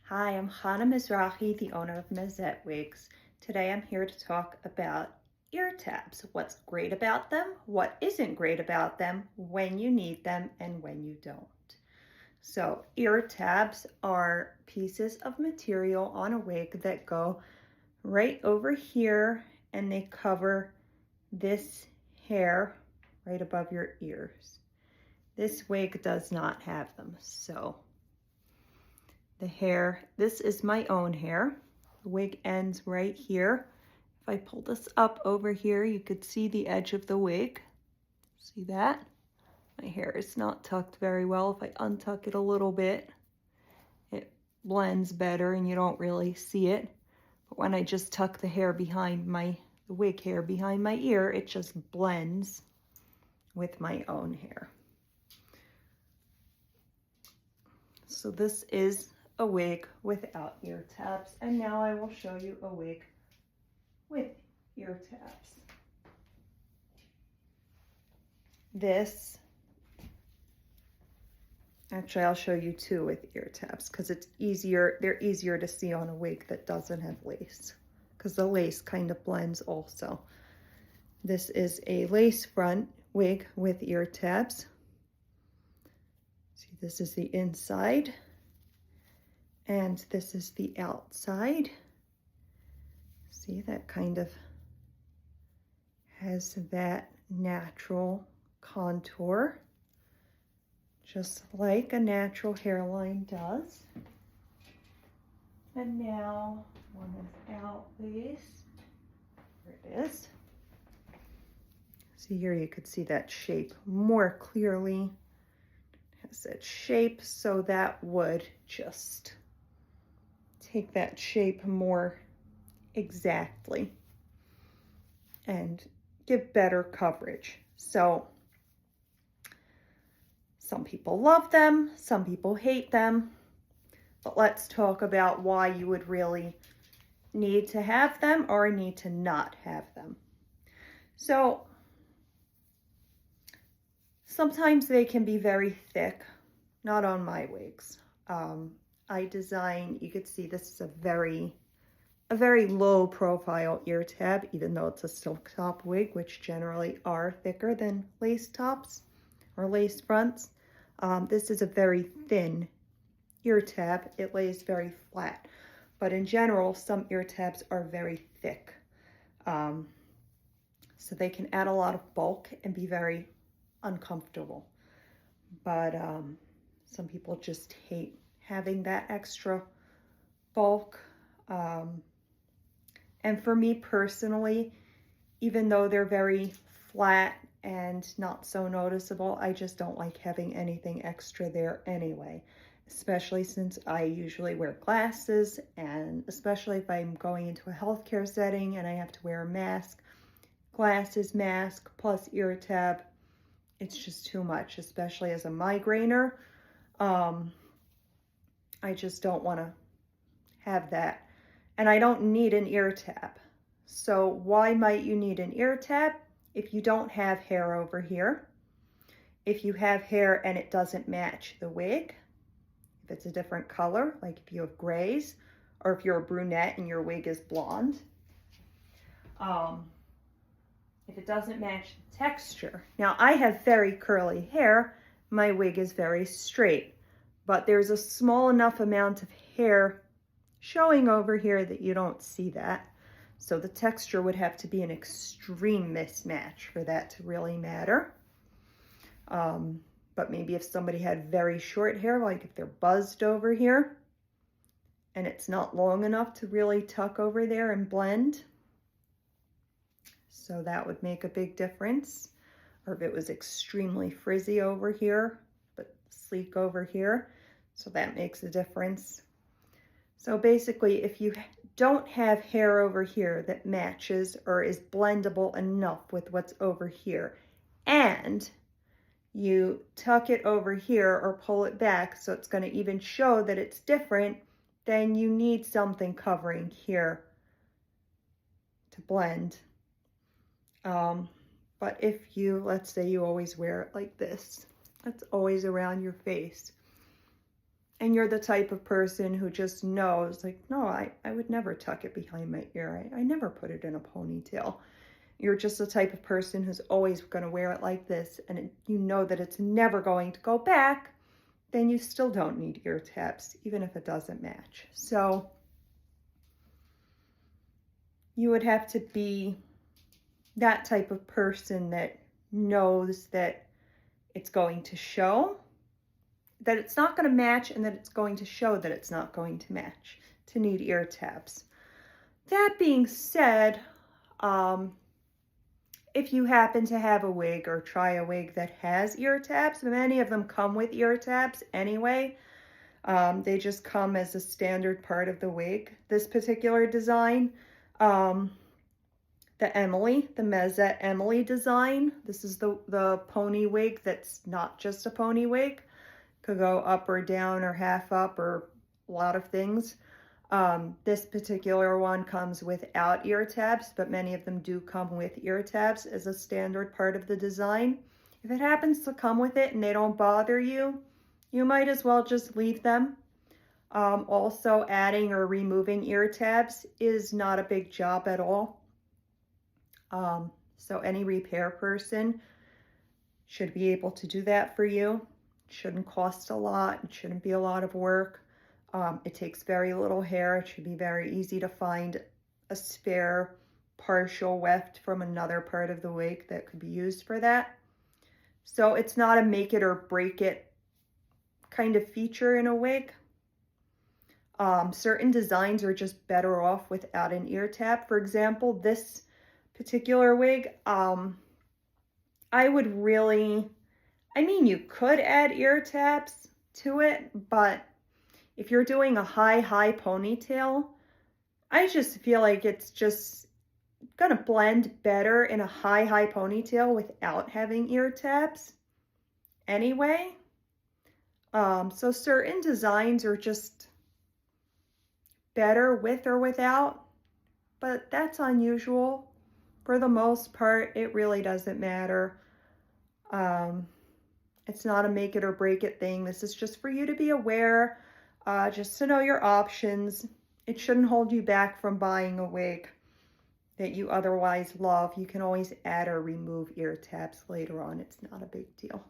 Hi, I'm Hana Mizrahi, the owner of Mazette Wigs. Today I'm here to talk about ear tabs. What's great about them, what isn't great about them, when you need them, and when you don't. So ear tabs are pieces of material on a wig that go right over here and they cover this hair right above your ears. This wig does not have them, so the hair, this is my own hair. The wig ends right here. If I pull this up over here, you could see the edge of the wig. See that? My hair is not tucked very well. If I untuck it a little bit, it blends better and you don't really see it. But when I just tuck the hair behind the wig hair behind my ear, it just blends with my own hair. So this is a wig without ear tabs, and now I will show you a wig with ear tabs. Actually I'll show you two with ear tabs because they're easier to see on a wig that doesn't have lace, because the lace kind of blends also. This is a lace front wig with ear tabs. See, this is the inside and this is the outside. See, that kind of has that natural contour, just like a natural hairline does. And now one without lace. There it is. See here, you could see that shape more clearly. It has that shape, so that would just take that shape more exactly and give better coverage. So some people love them, some people hate them, but let's talk about why you would really need to have them or need to not have them. So sometimes they can be very thick, not on my wigs. I design, you could see this is a very low profile ear tab, even though it's a silk top wig, which generally are thicker than lace tops or lace fronts. This is a very thin ear tab. It lays very flat, but in general, some ear tabs are very thick. So they can add a lot of bulk and be very uncomfortable. But some people just hate having that extra bulk. And for me personally, even though they're very flat and not so noticeable, I just don't like having anything extra there anyway, especially since I usually wear glasses, and especially if I'm going into a healthcare setting and I have to wear a mask, glasses, mask, plus ear tab, it's just too much, especially as a migrainer. I just don't want to have that. And I don't need an ear tab. So why might you need an ear tab? If you don't have hair over here, if you have hair and it doesn't match the wig, if it's a different color, like if you have grays, or if you're a brunette and your wig is blonde, if it doesn't match the texture. Now I have very curly hair, my wig is very straight, but there's a small enough amount of hair showing over here that you don't see that. So the texture would have to be an extreme mismatch for that to really matter. But maybe if somebody had very short hair, like if they're buzzed over here and it's not long enough to really tuck over there and blend, so that would make a big difference. Or if it was extremely frizzy over here, but sleek over here, so that makes a difference. So basically, if you don't have hair over here that matches or is blendable enough with what's over here, and you tuck it over here or pull it back so it's going to even show that it's different, then you need something covering here to blend. But if you, let's say you always wear it like this, it's always around your face, and you're the type of person who just knows, like, no, I would never tuck it behind my ear. I never put it in a ponytail. You're just the type of person who's always going to wear it like this, and you know that it's never going to go back, then you still don't need ear tabs, even if it doesn't match. So you would have to be that type of person that knows that it's going to show, that it's not going to match, and that it's going to show that it's not going to match to need ear tabs. That being said, if you happen to have a wig or try a wig that has ear tabs, many of them come with ear tabs anyway. They just come as a standard part of the wig. This particular design, the Mezette Emily design. This is the pony wig that's not just a pony wig. Could go up or down or half up or a lot of things. This particular one comes without ear tabs, but many of them do come with ear tabs as a standard part of the design. If it happens to come with it and they don't bother you, you might as well just leave them. Also, adding or removing ear tabs is not a big job at all. So any repair person should be able to do that for you. It shouldn't cost a lot. It shouldn't be a lot of work. It takes very little hair. It should be very easy to find a spare partial weft from another part of the wig that could be used for that. So it's not a make it or break it kind of feature in a wig. Certain designs are just better off without an ear tab. For example, this particular wig, I would really, I mean, you could add ear tabs to it, but if you're doing a high ponytail, I just feel like it's just gonna blend better in a high ponytail without having ear tabs anyway. So certain designs are just better with or without, but that's unusual. For the most part, it really doesn't matter. It's not a make it or break it thing. This is just for you to be aware, just to know your options. It shouldn't hold you back from buying a wig that you otherwise love. You can always add or remove ear tabs later on. It's not a big deal.